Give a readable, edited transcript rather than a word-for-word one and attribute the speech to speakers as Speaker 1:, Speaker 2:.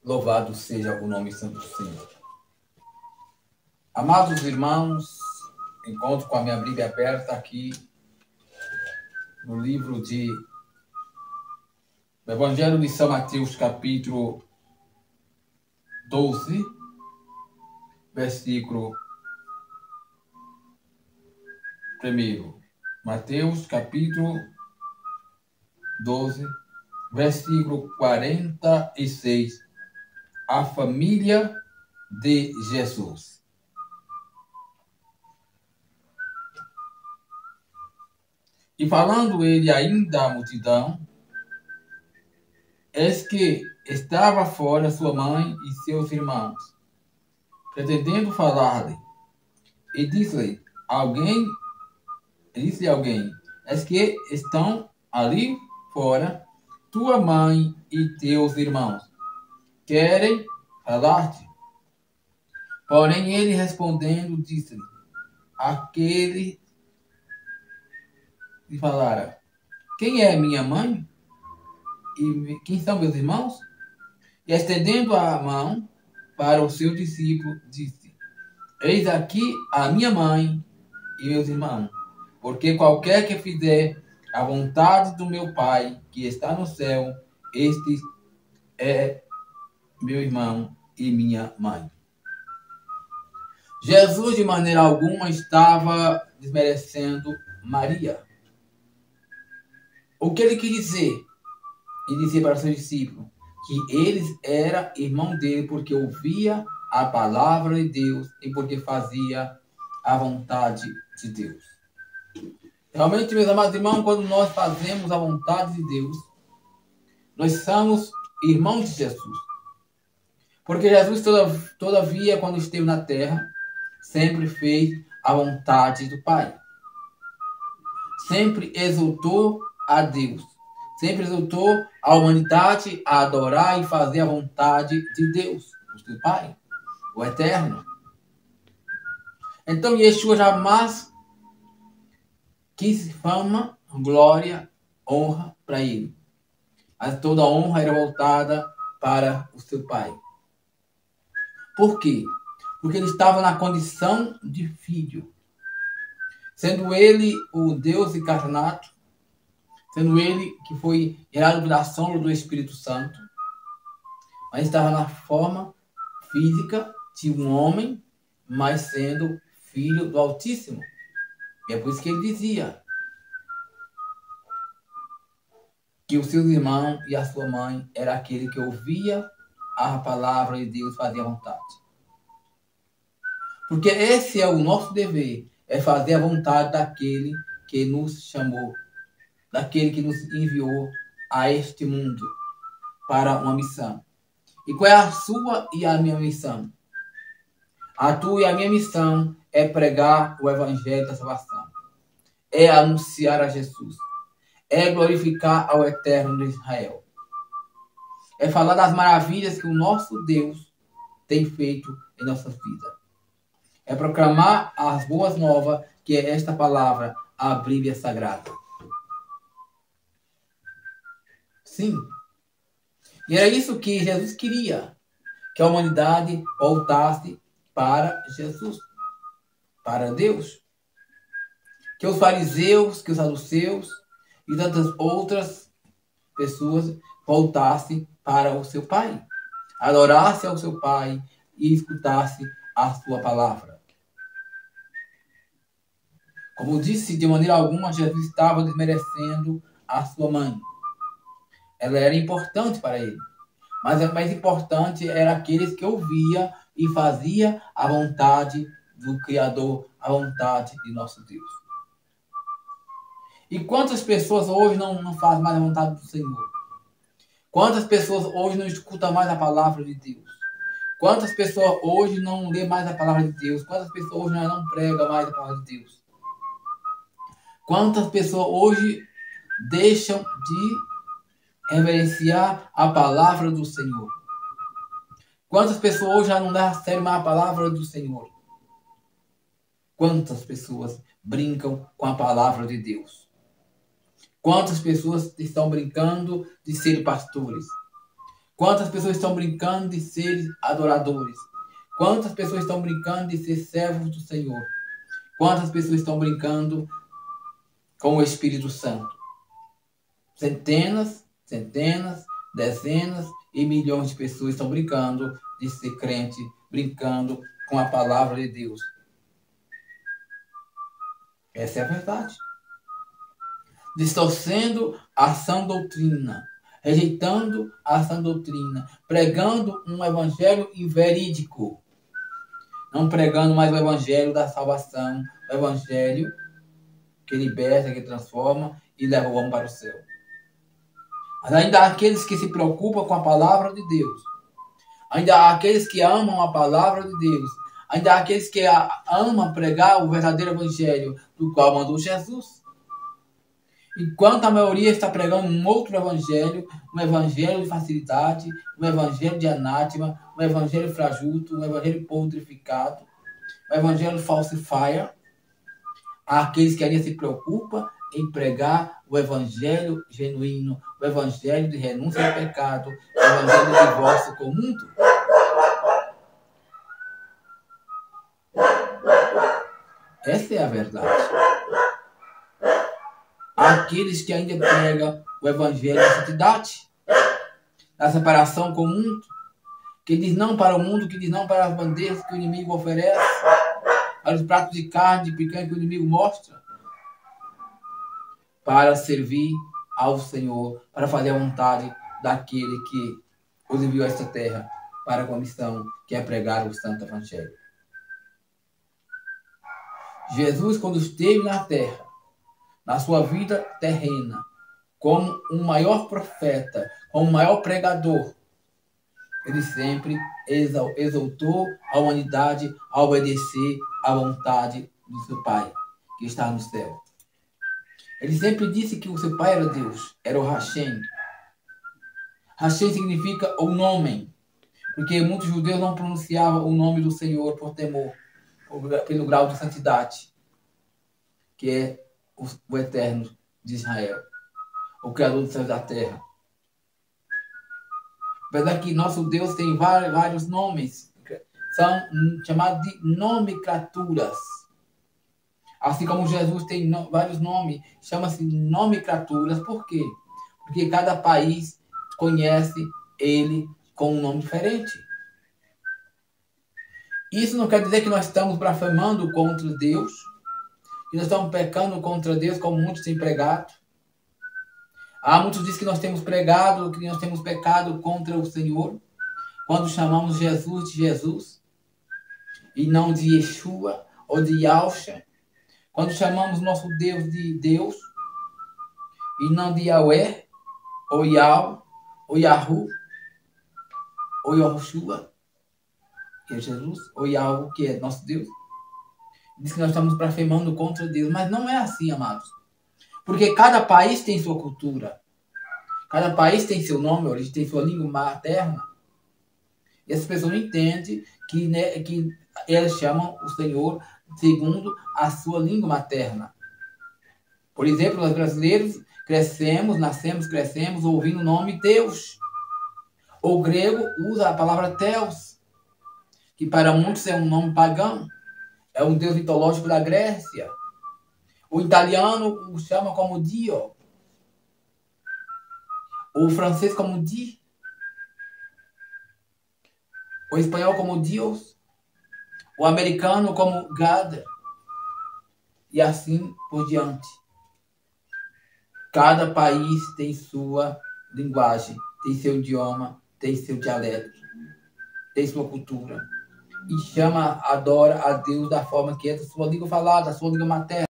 Speaker 1: Louvado seja o nome santo do Senhor. Amados irmãos, encontro com a minha Bíblia aberta aqui no livro do Evangelho de São Mateus, capítulo 12, versículo 1. Mateus, capítulo 12, versículo 46. A família de Jesus. E falando ele ainda à multidão, eis que estava fora sua mãe e seus irmãos, pretendendo falar-lhe. E disse-lhe alguém, eis que estão ali fora tua mãe e teus irmãos, querem falar-te. Porém ele respondendo disse-lhe, aquele lhe falara, quem é minha mãe? E quem são meus irmãos? E estendendo a mão para o seu discípulo, disse, eis aqui a minha mãe e meus irmãos, porque qualquer que fizer a vontade do meu Pai, que está no céu, este é meu irmão e minha mãe. Jesus, de maneira alguma, estava desmerecendo Maria. O que ele quis dizer? E dizia para seus discípulos que eles eram irmão dele porque ouvia a palavra de Deus e porque fazia a vontade de Deus. Realmente, meus amados irmãos, quando nós fazemos a vontade de Deus, nós somos irmãos de Jesus. Porque Jesus, todavia, quando esteve na terra, sempre fez a vontade do Pai. Sempre exaltou a Deus. Sempre exaltou a humanidade a adorar e fazer a vontade de Deus, o seu Pai, o Eterno. Então, Yeshua jamais quis fama, glória, honra para ele. Mas toda a honra era voltada para o seu Pai. Por quê? Porque ele estava na condição de filho. Sendo ele o Deus encarnado, sendo ele que foi gerado pela sombra do Espírito Santo, mas estava na forma física de um homem, mas sendo filho do Altíssimo. E é por isso que ele dizia que os seus irmãos e a sua mãe era aquele que ouvia a palavra de Deus e fazia a vontade. Porque esse é o nosso dever, é fazer a vontade daquele que nos chamou, daquele que nos enviou a este mundo para uma missão. E qual é a sua e a minha missão? A tua e a minha missão é pregar o evangelho da salvação. É anunciar a Jesus. É glorificar ao Eterno de Israel. É falar das maravilhas que o nosso Deus tem feito em nossas vidas. É proclamar as boas novas, que é esta palavra, a Bíblia Sagrada. Sim. E era isso que Jesus queria, que a humanidade voltasse para Jesus, para Deus. Que os fariseus, que os saduceus e tantas outras pessoas voltassem para o seu Pai, adorassem ao seu Pai e escutassem a sua palavra. Como disse, de maneira alguma, Jesus estava desmerecendo a sua mãe. Ela era importante para ele. Mas o mais importante era aqueles que ouvia e fazia a vontade do Criador, a vontade de nosso Deus. E quantas pessoas hoje não fazem mais a vontade do Senhor? Quantas pessoas hoje não escutam mais a palavra de Deus? Quantas pessoas hoje não lê mais a palavra de Deus? Quantas pessoas hoje não pregam mais a palavra de Deus? Quantas pessoas hoje deixam de reverenciar a palavra do Senhor? Quantas pessoas hoje já não dão a sério mais a palavra do Senhor? Quantas pessoas brincam com a palavra de Deus? Quantas pessoas estão brincando de ser pastores? Quantas pessoas estão brincando de ser adoradores? Quantas pessoas estão brincando de ser servos do Senhor? Quantas pessoas estão brincando com o Espírito Santo? Centenas, centenas, dezenas e milhões de pessoas estão brincando de ser crente, brincando com a palavra de Deus. Essa é a verdade. Distorcendo a sã doutrina, rejeitando a sã doutrina, pregando um evangelho inverídico, não pregando mais o evangelho da salvação, o evangelho que liberta, que transforma e leva o homem para o céu. Mas ainda há aqueles que se preocupam com a palavra de Deus, ainda há aqueles que amam a palavra de Deus, ainda há aqueles que amam pregar o verdadeiro evangelho do qual mandou Jesus. Enquanto a maioria está pregando um outro evangelho, um evangelho de facilidade, um evangelho de anátema, um evangelho frajuto, um evangelho putreficado, um evangelho falsifier, há aqueles que ainda se preocupam em pregar o evangelho genuíno, o evangelho de renúncia ao pecado, o evangelho de divórcio com o mundo. Essa é a verdade. Aqueles que ainda pregam o evangelho da santidade, da separação com o mundo, que diz não para o mundo, que diz não para as bandeiras que o inimigo oferece, para os pratos de carne, de picanha que o inimigo mostra, para servir ao Senhor, para fazer a vontade daquele que os enviou a esta terra para a missão, que é pregar o santo evangelho. Jesus, quando esteve na terra, na sua vida terrena, como um maior profeta, como um maior pregador, ele sempre exaltou a humanidade a obedecer à vontade do seu Pai, que está no céu. Ele sempre disse que o seu Pai era Deus, era o Hashem. Hashem significa o nome, porque muitos judeus não pronunciavam o nome do Senhor por temor, pelo grau de santidade, que é o Eterno de Israel, o Criador dos céus e da terra. Apesar que nosso Deus tem vários nomes, são chamados de nomenclaturas. Assim como Jesus tem vários nomes, chama-se nomenclaturas. Por quê? Porque cada país conhece ele com um nome diferente. Isso não quer dizer que nós estamos blasfemando contra Deus, que nós estamos pecando contra Deus, como muitos têm pregado. Há muitos dizem que nós temos pregado, que nós temos pecado contra o Senhor, quando chamamos Jesus de Jesus, e não de Yeshua ou de Yahshua. Quando chamamos nosso Deus de Deus, e não de Yahweh, ou Yahweh, ou Yahu, ou Yahushua, que é Jesus, ou Yahweh, que é nosso Deus. Diz que nós estamos blasfemando contra Deus, mas não é assim, amados. Porque cada país tem sua cultura. Cada país tem seu nome, origem, tem sua língua materna. E as pessoas não entendem que elas chamam o Senhor segundo a sua língua materna. Por exemplo, nós brasileiros nascemos, crescemos ouvindo o nome Deus. O grego usa a palavra Theos, que para muitos é um nome pagão. É um deus mitológico da Grécia. O italiano o chama como Dio. O francês como Di. O espanhol como Dios. O americano como God. E assim por diante. Cada país tem sua linguagem, tem seu idioma, tem seu dialeto, tem sua cultura. E adora a Deus da forma que é da sua língua falada, da sua língua materna.